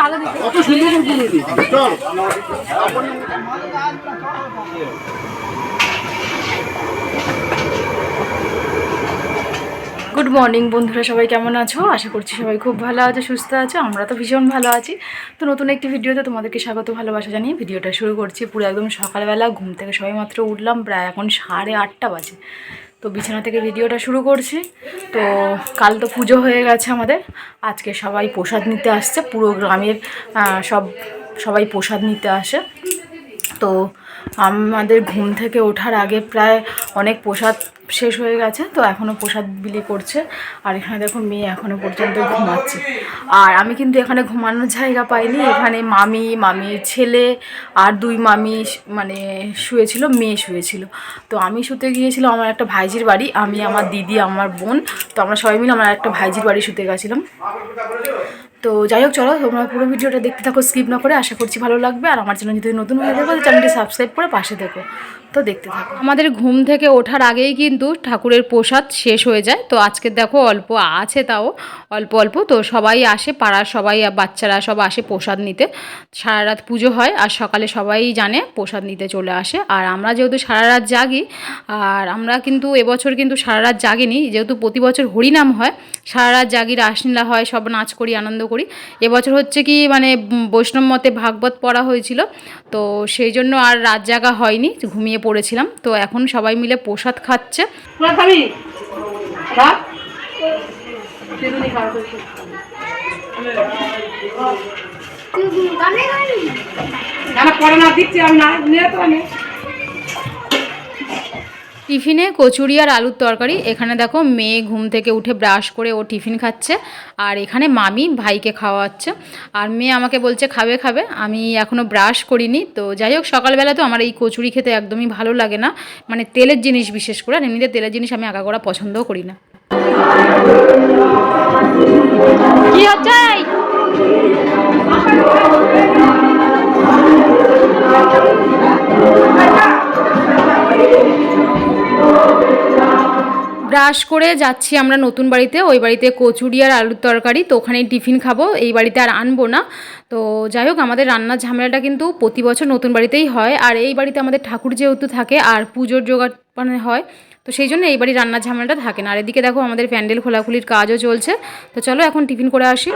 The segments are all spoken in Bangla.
গুড মর্নিং বন্ধুরা, সবাই কেমন আছো? আশা করছি সবাই খুব ভালো আছো, সুস্থ আছো। আমরা তো ভীষণ ভালো আছি। তো নতুন একটি ভিডিওতে তোমাদেরকে স্বাগত, ভালোবাসা জানিয়ে ভিডিওটা শুরু করছি। পুরো একদম সকালবেলা ঘুম থেকে সবাই মাত্র উঠলাম, প্রায় এখন 8:30 বাজে। তো বিছানা থেকে ভিডিওটা শুরু করছি। তো কাল তো পুজো হয়ে গেছে আমাদের, আজকে সবাই প্রসাদ নিতে আসছে। পুরো গ্রামের সবাই প্রসাদ নিতে আসে। তো আমাদের ঘুম থেকে ওঠার আগে প্রায় অনেক প্রসাদ শেষ হয়ে গেছে। তো এখনও প্রসাদ বিলি করছে। আর এখানে দেখো মেয়ে এখনও পর্যন্ত ঘুমাচ্ছে। আর আমি কিন্তু এখানে ঘুমানোর জায়গা পাইনি। এখানে মামির ছেলে আর 2 মামি মানে শুয়েছিল, মেয়ে শুয়েছিল। তো আমি শুতে গিয়েছিলাম আমার একটা ভাইজির বাড়ি, আমি, আমার দিদি, আমার বোন। তো আমরা সবাই মিলে আমার একটা ভাইজির বাড়ি শুতে গেছিলাম। তো যাই হোক, চলো তোমরা পুরো ভিডিওটা দেখতে থাকো, স্কিপ না করে। আশা করছি ভালো লাগবে। আর আমার চ্যানেল যদি নতুন হয়ে থাকো, চ্যানেলটি সাবস্ক্রাইব করে পাশে দেখো। তো দেখতে থাকো। আমাদের ঘুম থেকে ওঠার আগেই কিন্তু ঠাকুরের প্রসাদ শেষ হয়ে যায়। তো আজকে দেখো অল্প আছে, তাও অল্প অল্প। তো সবাই আসে, পাড়ার সবাই, বাচ্চারা সব আসে প্রসাদ নিতে। সারা রাত পুজো হয় আর সকালে সবাই জানে প্রসাদ নিতে চলে আসে। আর আমরা যেহেতু সারা রাত জাগি, আর আমরা কিন্তু এবছর কিন্তু সারা রাত জাগিনি, যেহেতু প্রতি বছর হরিনাম হয়, সারা রাত জাগি, রাসলীলা হয়, সব নাচ করি, আনন্দ করি। এবছর হচ্ছে কি মানে বৈষ্ণব মতে ভাগবত পড়া হয়েছিল, তো সেই জন্য আর রাত জাগা হয়নি, ঘুমিয়ে পড়েছিলাম। তো এখন সবাই মিলে প্রসাদ খাচ্ছে। টিফিনে কচুরি আর আলুর তরকারি। এখানে দেখো মেয়ে ঘুম থেকে উঠে ব্রাশ করে ও টিফিন খাচ্ছে। আর এখানে মামি ভাইকে খাওয়াচ্ছে। আর মেয়ে আমাকে বলছে খাবে খাবে, আমি এখনও ব্রাশ করিনি। তো যাই হোক, সকালবেলা তো আমার এই কচুরি খেতে একদমই ভালো লাগে না, মানে তেলের জিনিস বিশেষ করে। আর এমনিতে তেলের জিনিস আমি আগাগোড়া পছন্দও করি না। কি হচ্ছে? ব্রাশ করে যাচ্ছি আমরা নতুন বাড়িতে, ওই বাড়িতে কচুরি আর আলুর তরকারি। তো ওখানেই টিফিন খাবো, এই বাড়িতে আর আনবো না। তো যাই হোক, আমাদের রান্নার ঝামেলাটা কিন্তু প্রতি বছর নতুন বাড়িতেই হয়। আর এই বাড়িতে আমাদের ঠাকুর যেহেতু থাকে আর পুজোর জোগাড় মানে হয়, তো সেই জন্য এই বাড়ির রান্নার ঝামেলাটা থাকে না। আর এদিকে দেখো আমাদের প্যান্ডেল খোলাখুলির কাজও চলছে। তো চলো এখন টিফিন করে আসি।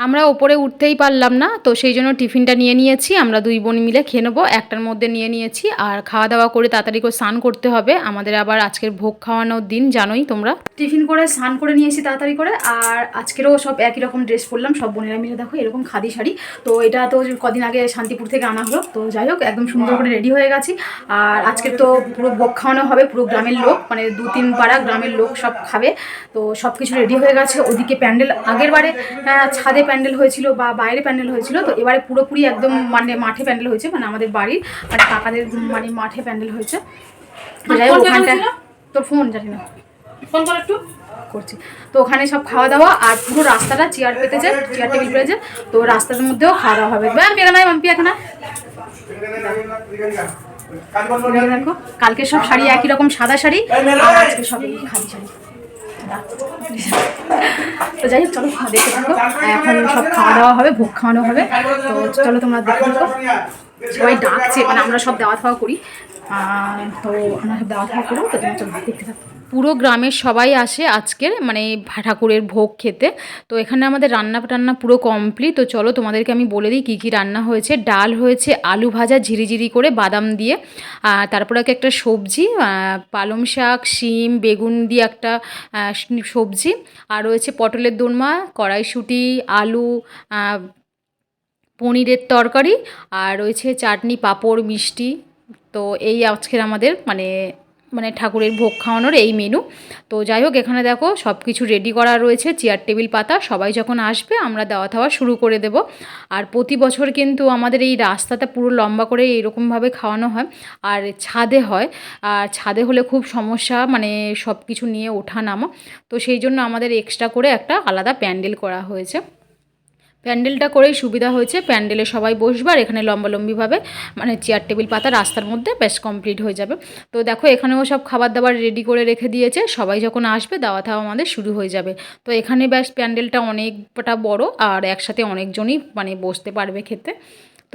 আমরা ওপরে উঠতেই পারলাম না, তো সেই জন্য টিফিনটা নিয়ে নিয়েছি। আমরা 2 বোন মিলে খেয়ে নেবো, একটার মধ্যে নিয়ে নিয়েছি। আর খাওয়া দাওয়া করে তাড়াতাড়ি করে স্নান করতে হবে, আমাদের আবার আজকের ভোগ খাওয়ানোর দিন, জানোই তোমরা। টিফিন করে স্নান করে নিয়েছি তাড়াতাড়ি করে। আর আজকেরও সব একই রকম ড্রেস পরলাম, সব বোনেরা মিলে। দেখো এরকম খাদি শাড়ি, তো এটা তো কদিন আগে শান্তিপুর থেকে আনা হলো। তো যাই হোক, একদম সুন্দর করে রেডি হয়ে গেছি। আর আজকে তো পুরো ভোগ খাওয়ানো হবে, পুরো গ্রামের লোক, মানে 2-3 পাড়া গ্রামের লোক সব খাবে। তো সব কিছু রেডি হয়ে গেছে। ওদিকে প্যান্ডেল আগের বারে ছাদে প্যান্ডেল হয়েছিল বা বাইরে প্যান্ডেল হয়েছিল, তো এবারে পুরোপুরি একদম মানে মাঠে প্যান্ডেল হয়েছে, মানে আমাদের বাড়ির মানে কাকাদের মানে মাঠে প্যান্ডেল হয়েছে। তো যাই হোক, ওখানটা তোর ফোন জানি না, ফোন করে একটু করছি। তো ওখানে সব খাওয়া দাওয়া, আর পুরো রাস্তাটা চেয়ার পেতেছে, চেয়ার টেবিল পেতেছে। তো রাস্তার মধ্যেও খাওয়া দাওয়া হবে। মাম্পি এখানে দেখো, কালকে সব শাড়ি একই রকম সাদা শাড়ি, আর আজকে সব এই খাদি শাড়ি। তো যাই হোক, চলো দেখতে থাকো। এখন সব খাওয়া দাওয়া হবে, ভোগ খাওয়ানো হবে। তো চলো তোমরা দেখতে থাকো। সবাই ডাকছে, মানে আমরা সব দেওয়া থাওয়া করি, তো আমরা সব দেওয়া থাওয়া করবো। তো চলো দেখতে থাকো। পুরো গ্রামের সবাই আসে আজকের মানে ঠাকুরের ভোগ খেতে। তো এখানে আমাদের রান্না টান্না পুরো কমপ্লিট। তো চলো তোমাদেরকে আমি বলে দিই কী কী রান্না হয়েছে। ডাল হয়েছে, আলু ভাজা ঝিরিঝিরি করে বাদাম দিয়ে, তারপরে একটা সবজি, পালং শাক, শিম, বেগুন দিয়ে একটা সবজি, আর রয়েছে পটলের দোরমা, কড়াইশুঁটি, আলু, পনিরের তরকারি, আর রয়েছে চাটনি, পাঁপড়, মিষ্টি। তো এই আজকের আমাদের মানে মানে ঠাকুরের ভোগ খাওয়ানোর এই মেনু। তো যাই হোক, এখানে দেখো সব কিছু রেডি করা রয়েছে, চেয়ার টেবিল পাতা, সবাই যখন আসবে আমরা দেওয়া থাওয়া শুরু করে দেব। আর প্রতি বছর কিন্তু আমাদের এই রাস্তাটা পুরো লম্বা করে এইরকমভাবে খাওয়ানো হয়, আর ছাদে হয়। আর ছাদে হলে খুব সমস্যা, মানে সব কিছু নিয়ে ওঠা নামা, তো সেই জন্য আমাদের এক্সট্রা করে একটা আলাদা প্যান্ডেল করা হয়েছে। প্যান্ডেলটা করেই সুবিধা হয়েছে, প্যান্ডেলে সবাই বসবে আর এখানে লম্বালম্বিভাবে মানে চেয়ার টেবিল পাতা রাস্তার মধ্যে বেশ কমপ্লিট হয়ে যাবে। তো দেখো এখানেও সব খাবার দাবার রেডি করে রেখে দিয়েছে, সবাই যখন আসবে দাওয়া থাওয়া আমাদের শুরু হয়ে যাবে। তো এখানে বেশ প্যান্ডেলটা অনেকটা বড়, আর একসাথে অনেকজনই মানে বসতে পারবে খেতে।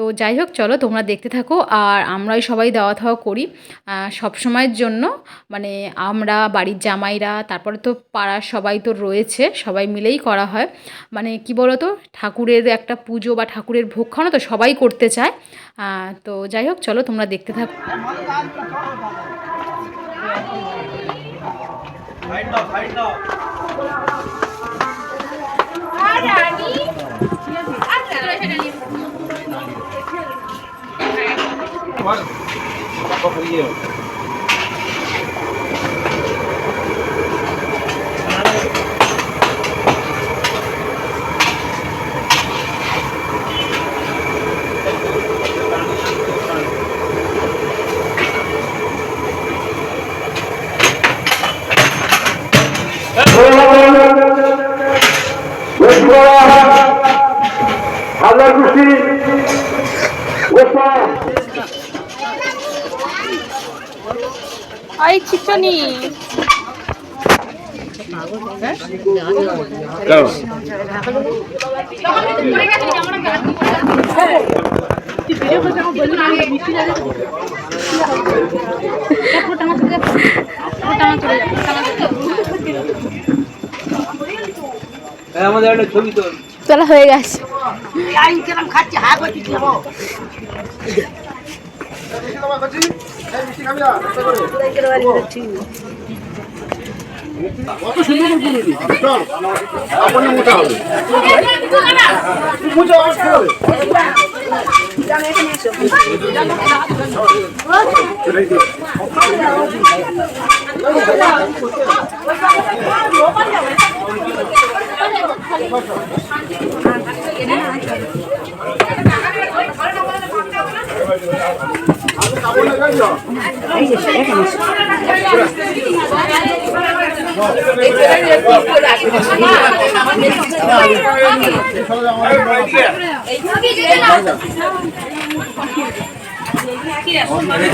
তো যাই হোক, চলো তোমরা দেখতে থাকো। আর আমরাই সবাই দাওয়া থাওয়া করি সব সময়ের জন্য, মানে আমরা বাড়ির জামাইরা, তারপরে তো পাড়ার সবাই তো রয়েছে, সবাই মিলেই করা হয়। মানে কি বলো তো, ঠাকুরের একটা পুজো বা ঠাকুরের ভোগ খাওয়ানো তো সবাই করতে চায়। তো যাই হোক, চলো তোমরা দেখতে থাকো। Ay, chichoni. আমাদের একটা ছবি তো তোলা হয়ে গেছে।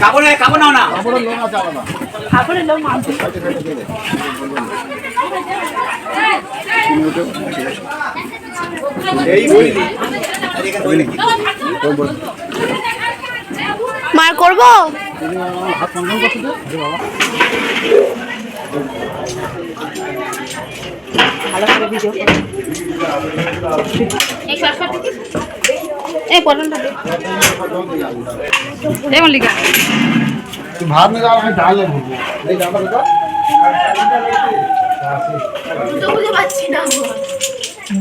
খাবো না না মার করবো। এই পটলটা দে। এই মল্লিকা তুই ভাত নিয়ে যাও, আমি ডাল নেবো। এই ডালটা কোথায়?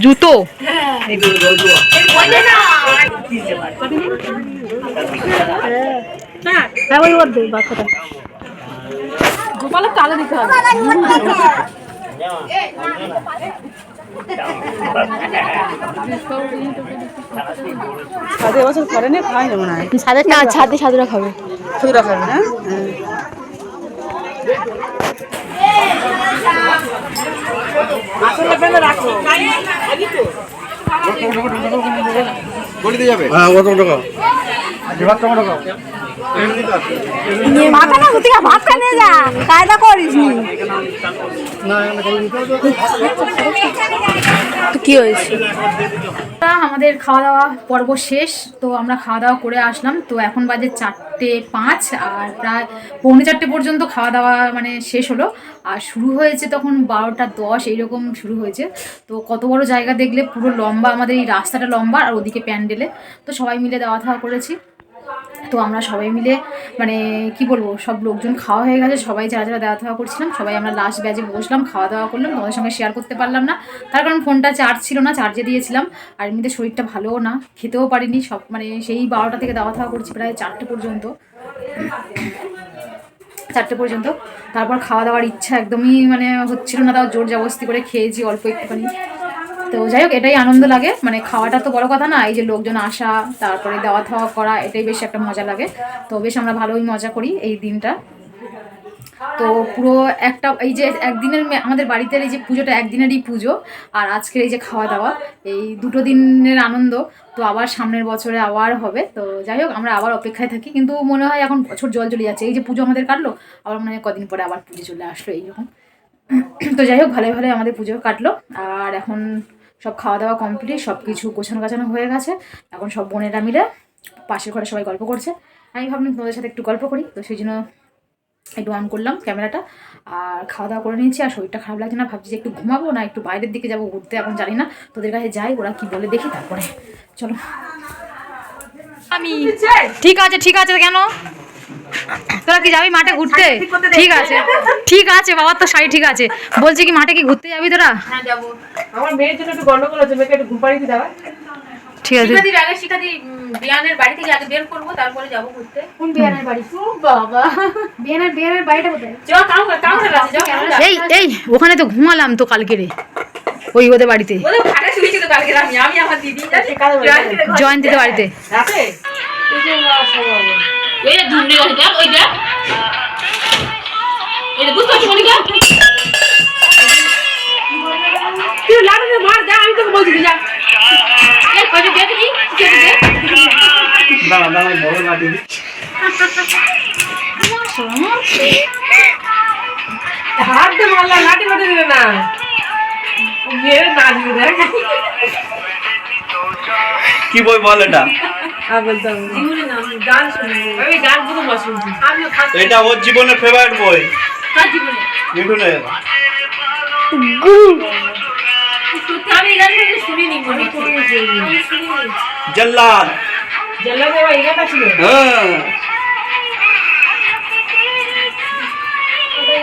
জুতো গোপালের তালে দিতে হবে। এবছর করে না, খাওয়াই না মনে হয়। না, ছাদে সাদুরা খাবে। খুচরা খাবে না। গলিতে যাবে? হ্যাঁ, কত টাকা? ভাত টমেটো খাও। মাথা না থেকে ভাতটা নিয়ে যা, কায়দা করিস নি। না, এখানে খাই দিতে হবে। তো কি হয়েছে? আমাদের খাওয়া দাওয়া পর্ব শেষ, তো আমরা খাওয়া দাওয়া করে আসলাম। তো এখন বাজে 4:05, আর প্রায় 4:45 পর্যন্ত খাওয়া দাওয়া মানে শেষ হলো। আর শুরু হয়েছে তখন 12:10 এইরকম শুরু হয়েছে। তো কত বড় জায়গা দেখলে, পুরো লম্বা, আমাদের এই রাস্তাটা লম্বা আর ওদিকে প্যান্ডেলে। তো সবাই মিলে দাওয়া খাওয়া করেছি। তো আমরা সবাই মিলে মানে কি বলবো, সব লোকজন খাওয়া হয়ে গেছে, সবাই যারা যারা দেওয়া থাওয়া করছিলাম সবাই আমরা লাস্ট ব্যাচে বসলাম, খাওয়া দাওয়া করলাম। তোমাদের সঙ্গে শেয়ার করতে পারলাম না, তার কারণ ফোনটা চার্জ ছিল না, চার্জে দিয়েছিলাম। আর এমনিতে শরীরটা ভালোও না, খেতেও পারিনি সব, মানে সেই 12টা থেকে দেওয়া থাওয়া করছি প্রায় 4টে পর্যন্ত। 4টে পর্যন্ত। তারপর খাওয়া দাওয়ার ইচ্ছা একদমই মানে হচ্ছিল না, তাও জোর জবরদস্তি করে খেয়েছি অল্প একটুখানি। তো যাই হোক, এটাই আনন্দ লাগে, মানে খাওয়াটা তো বড় কথা না, এই যে লোকজন আসা, তারপরে দেওয়া থাওয়া করা, এটাই বেশ একটা মজা লাগে। তো বেশ আমরা ভালোই মজা করি এই দিনটা। তো পুরো একটা এই যে একদিনের আমাদের বাড়িতে এই যে পুজোটা একদিনেরই পুজো, আর আজকের এই যে খাওয়া দাওয়া, এই 2 দিনের আনন্দ। তো আবার সামনের বছরে আবার হবে। তো যাই হোক, আমরা আবার অপেক্ষায় থাকি, কিন্তু মনে হয় এখন বছর জল চলে যাচ্ছে। এই যে পুজো আমাদের কাটলো, আবার মনে হয় কদিন পরে আবার পুজো চলে আসলো এইরকম। তো যাই হোক, ভালোই ভালোই আমাদের পুজো কাটলো। আর এখন সব খাওয়া দাওয়া কমপ্লিট, সব কিছু গোছানো গাছানো হয়ে গেছে। এখন সব বোনেরা মিলে পাশের ঘরে সবাই গল্প করছে। আমি ভাবলাম তোমাদের সাথে একটু গল্প করি, তো সেই জন্য একটু অন করলাম ক্যামেরাটা। আর খাওয়া দাওয়া করে নিয়েছি, আর শরীরটা খারাপ লাগছে না, ভাবছি যে একটু ঘুমাবো না একটু বাইরের দিকে যাবো ঘুরতে, এখন জানি না, তোদের কাছে যাই, ওরা কি বলে দেখি, তারপরে চলো। আমি ঠিক আছে ঠিক আছে, কেন তোরা কি যাবি মাঠে ঘুরতে? ঠিক আছে ঠিক আছে, বাবার তো শাড়ি ঠিক আছে, বলছি কি মাঠে কি ঘুরতে যাবি তোরা? হ্যাঁ যাবো। আমার মেয়ের জন্য একটু গন্ডগোল আছে, মেয়েকে একটু ঘুম পাড়িয়ে দাও। ঠিক আছে, আগে শিখাদি বিয়ানের বাড়ি থেকে আগে বের করবো, তারপরে যাবো ঘুরতে। কোন বিয়ানের বাড়ি? ও বাবা, বিয়ানের বাড়িটা কোথায়? যাও কাউন্টার আছে, যাও এই এই ওখানে তো ঘুমালাম তো কালকে রে, ওই ওদের বাড়িতে, ওদের খাটে শুয়েছি তো কালকে আমি আমার দিদি জয়ন্তীদের বাড়িতে। রাতে এই যে এই ধুমড়ি আছে, দেখ ওই দেখ, এটা বুঝতে পারছি মনিকা, তুই লাড়ু মার যা, আমি তোকে বলছি যা। এই কই দেখি কে দে দাঁড়া দাঁড়া, বড় লাঠি হাত দে মারলা, লাঠি মারতে দিলে না, মেরে না দিবে দেখ। কি বই বল এটা? বলতাম জীবনে নাম গান শুনি, আমি গান পুরো মশুর, আমিও খাচ্ছি। এটা ওর জীবনের ফেভারিট বই। কার জীবনে? মিঠুনের। আমি গান শুনিনি, আমি শুনিনি। জল্লাদ। জল্লাদ ভাই এই গানটা ছিল। হ্যাঁ,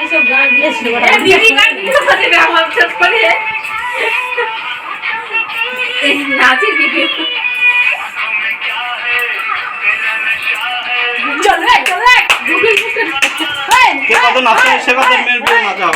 এইসব গান দিয়েছিল, দিদি গান দিতে পারে আমার সাথে করে এই নাচের ভিডিও। চল গুগল কে কত নাচে সে কত মেয়ের বউ নাচাও।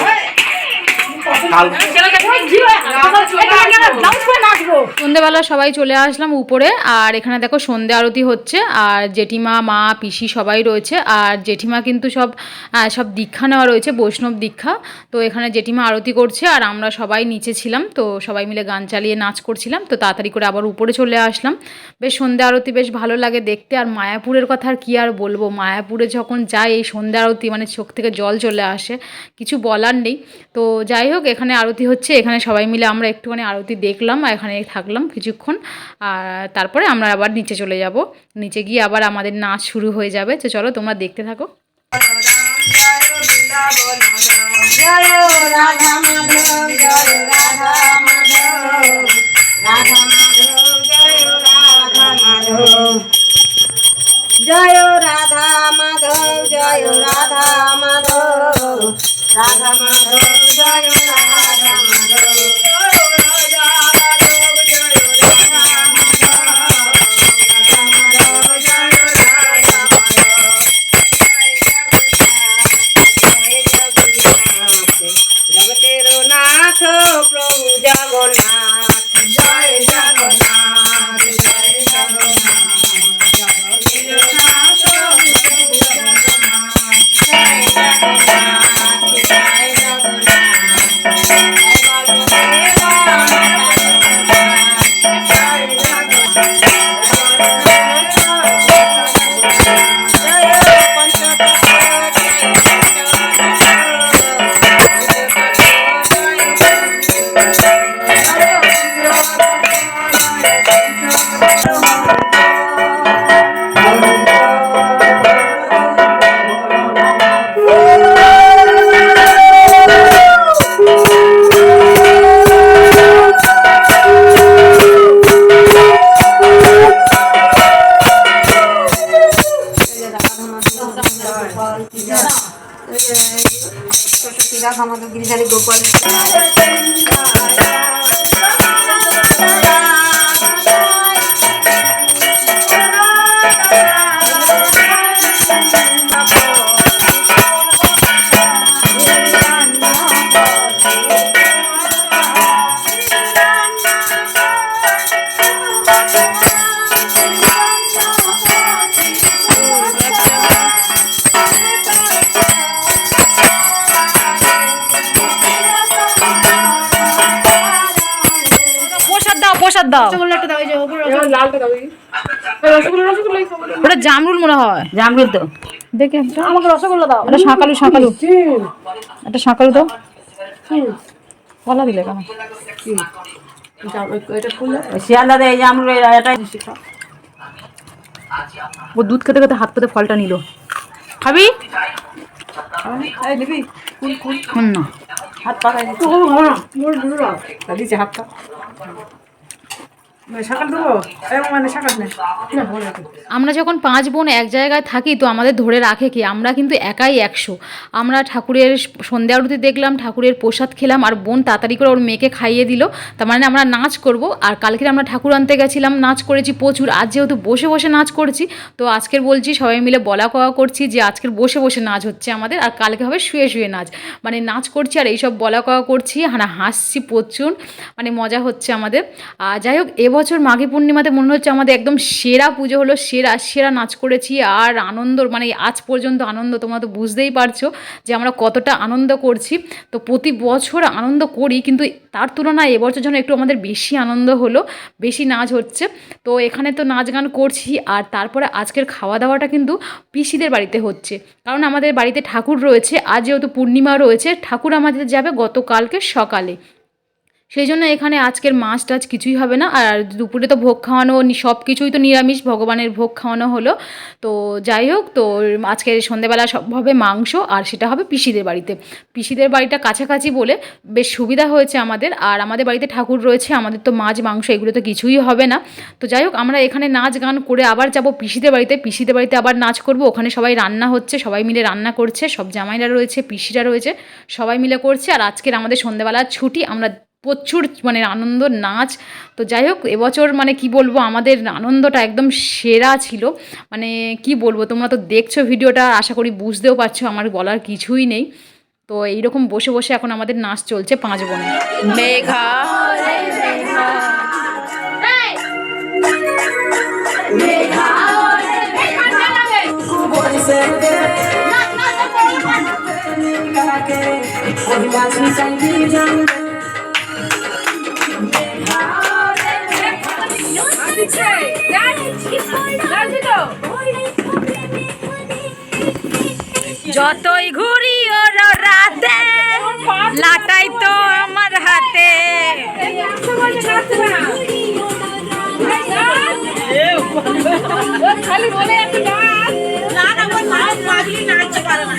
সন্ধ্যেবেলা সবাই চলে আসলাম উপরে, আর এখানে দেখো সন্ধ্যে আরতি হচ্ছে, আর জেঠিমা মা পিসি সবাই রয়েছে, আর জেঠিমা কিন্তু সব দীক্ষা নেওয়া রয়েছে, বৈষ্ণব দীক্ষা। তো এখানে জেঠিমা আরতি করছে, আর আমরা সবাই নিচে ছিলাম, তো সবাই মিলে গান চালিয়ে নাচ করছিলাম। তো তাড়াতাড়ি করে আবার উপরে চলে আসলাম। বেশ সন্ধ্যা আরতি বেশ ভালো লাগে দেখতে। আর মায়াপুরের কথা আর কি আর বলবো, মায়াপুরে যখন যাই এই সন্ধ্যা আরতি মানে চোখ থেকে জল চলে আসে, কিছু বলার নেই। তো যাই হোক, এখানে আরতি হচ্ছে, এখানে সবাই মিলে আমরা একটুখানি আরতি দেখলাম, আর এখানে থাকলাম কিছুক্ষণ, আর তারপরে আমরা আবার নিচে চলে যাব। নিচে গিয়ে আবার আমাদের নাচ শুরু হয়ে যাবে। তো চলো তোমরা দেখতে থাকো। জয় রাধা মাধব, জয় রাধা মাধব, রাধা মাধব, জয় রাধা মাধব, জগতের নাথ প্রভু জগন্নাথ, জয় জগন্নাথ, জয় জগন্নাথ, রাধা মাধব গিরিধারী গোপাল। প্রসাদ দাও। রসগোল্লাটা দাও, এই যে ওপরে লালটা দাও। রসগোল্লাই খাবো। ওটা জামরুল মনে হয়। জামরুল তো দেখে একটা আমাকে রসগোল্লা দাও। এটা শাঁকালু একটা শাঁকালু দাও। গলা দিলে কেন? এটা খুললে শিয়ালদা এই জামরুল এটাই ও দুধ খেতে খেতে হাত পেতে ফলটা নিল। খাবি? এই নিবি না হাত পাকাই দিচ্ছি ও ভালো না, মোর দুটো দিচ্ছে হাতটা সকাল দেবো মানে সকাল নেই না ভালো লাগে। আমরা যখন 5 বোন এক জায়গায় থাকি তো আমাদের ধরে রাখে কি, আমরা কিন্তু একাই 100। আমরা ঠাকুরের সন্ধ্যা আরতি দেখলাম, ঠাকুরের প্রসাদ খেলাম, আর বোন তাড়াতাড়ি করে ওর মেয়েকে খাইয়ে দিল। তার মানে আমরা নাচ করব। আর কালকে আমরা ঠাকুর আনতে গেছিলাম, নাচ করেছি প্রচুর। আজ যেহেতু বসে বসে নাচ করছি, তো আজকের বলছি সবাই মিলে বলা কওয়া করছি যে আজকের বসে বসে নাচ হচ্ছে আমাদের, আর কালকে হবে শুয়ে শুয়ে নাচ। মানে নাচ করছি আর এইসব বলা কওয়া করছি, হাসছি প্রচুর, মানে মজা হচ্ছে আমাদের। আর যাই হোক, এবছর মাঘী পূর্ণিমাতে মনে হচ্ছে আমাদের একদম সেরা পুজো হলো, সেরা নাচ করেছি। আর আনন্দ, মানে আজ পর্যন্ত আনন্দ, তোমরা তো বুঝতেই পারছো যে আমরা কতটা আনন্দ করছি। তো প্রতি বছর আনন্দ করি, কিন্তু তার তুলনায় এবছর যেন একটু আমাদের বেশি আনন্দ হলো, বেশি নাচ হচ্ছে। তো এখানে তো নাচ গান করছি, আর তারপরে আজকের খাওয়া দাওয়াটা কিন্তু পিসিদের বাড়িতে হচ্ছে, কারণ আমাদের বাড়িতে ঠাকুর রয়েছে। আজ যেহেতু পূর্ণিমা রয়েছে, ঠাকুর আমাদের যাবে গতকালকে সকালে, সেই জন্য এখানে আজকের মাছ টাছ কিছুই হবে না। আর দুপুরে তো ভোগ খাওয়ানো, সব কিছুই তো নিরামিষ, ভগবানের ভোগ খাওয়ানো হলো। তো যাই হোক, তো আজকের সন্ধেবেলা সব হবে মাংস, আর সেটা হবে পিসিদের বাড়িতে। পিসিদের বাড়িটা কাছাকাছি বলে বেশ সুবিধা হয়েছে আমাদের। আর আমাদের বাড়িতে ঠাকুর রয়েছে, আমাদের তো মাছ মাংস এগুলো তো কিছুই হবে না। তো যাই হোক, আমরা এখানে নাচ গান করে আবার যাব পিসিদের বাড়িতে। পিসিদের বাড়িতে আবার নাচ করব, ওখানে সবাই রান্না হচ্ছে, সবাই মিলে রান্না করছে, সব জামাইরা রয়েছে, পিসিরা রয়েছে, সবাই মিলে করছে। আর আজকের আমাদের সন্ধেবেলার ছুটি, আমরা প্রচুর মানে আনন্দ নাচ। তো যাই হোক, এবছর মানে কি বলবো, আমাদের আনন্দটা একদম সেরা ছিল। মানে কি বলবো, তোমরা তো দেখছো ভিডিওটা, আশা করি বুঝতেও পারছো, আমার বলার কিছুই নেই। তো এইরকম বসে বসে এখন আমাদের নাচ চলছে 5 বোনে। মেঘা যতই ঘুরি ওর রাতে, লাটাই তো আমার হাতে। খালি বলে একটা গান না না, আমার মা পাগলি নাচতে পারে না,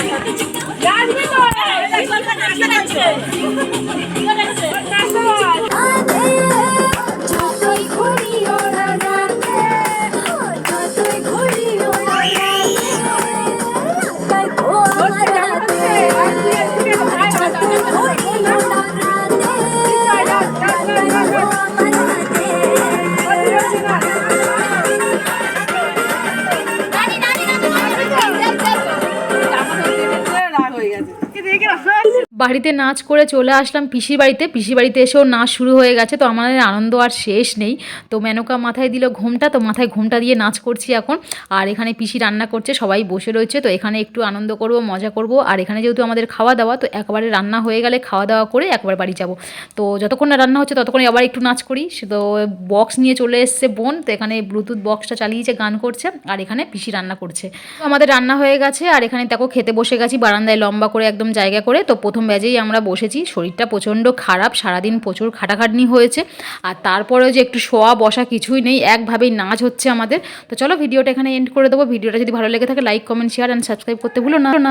নাচবে তো নাচবে বাড়িতে নাচ করে চলে আসলাম পিসির বাড়িতে। পিসির বাড়িতে এসেও নাচ শুরু হয়ে গেছে, তো আমাদের আনন্দ আর শেষ নেই। তো মেনকা মাথায় দিল ঘোমটা, তো মাথায় ঘোমটা দিয়ে নাচ করছি এখন। আর এখানে পিসি রান্না করছে, সবাই বসে রয়েছে। তো এখানে একটু আনন্দ করব, মজা করব। আর এখানে যেহেতু আমাদের খাওয়া দাওয়া, তো একবারে রান্না হয়ে গেলে খাওয়া দাওয়া করে একবার বাড়ি যাব। তো যতক্ষণ না রান্না হচ্ছে ততক্ষণে আবার একটু নাচ করি। তো বক্স নিয়ে চলে এসছে বোন, তো এখানে ব্লুটুথ বক্সটা চালিয়েছে, গান করছে। আর এখানে পিসি রান্না করছে। তো আমাদের রান্না হয়ে গেছে, আর এখানে দেখো খেতে বসে গেছি বারান্দায় লম্বা করে একদম জায়গা করে। তো প্রথম ব্যাজেই আমরা বসেছি। শরীরটা প্রচণ্ড খারাপ, সারাদিন প্রচুর খাটাখাটনি হয়েছে। আর তারপরেও যে একটু শোয়া বসা কিছুই নেই, একভাবেই নাচ হচ্ছে আমাদের। তো চলো ভিডিওটা এখানে এন্ড করে দেবো। ভিডিওটা যদি ভালো লেগে থাকে like comment share and subscribe করতে ভুলো না।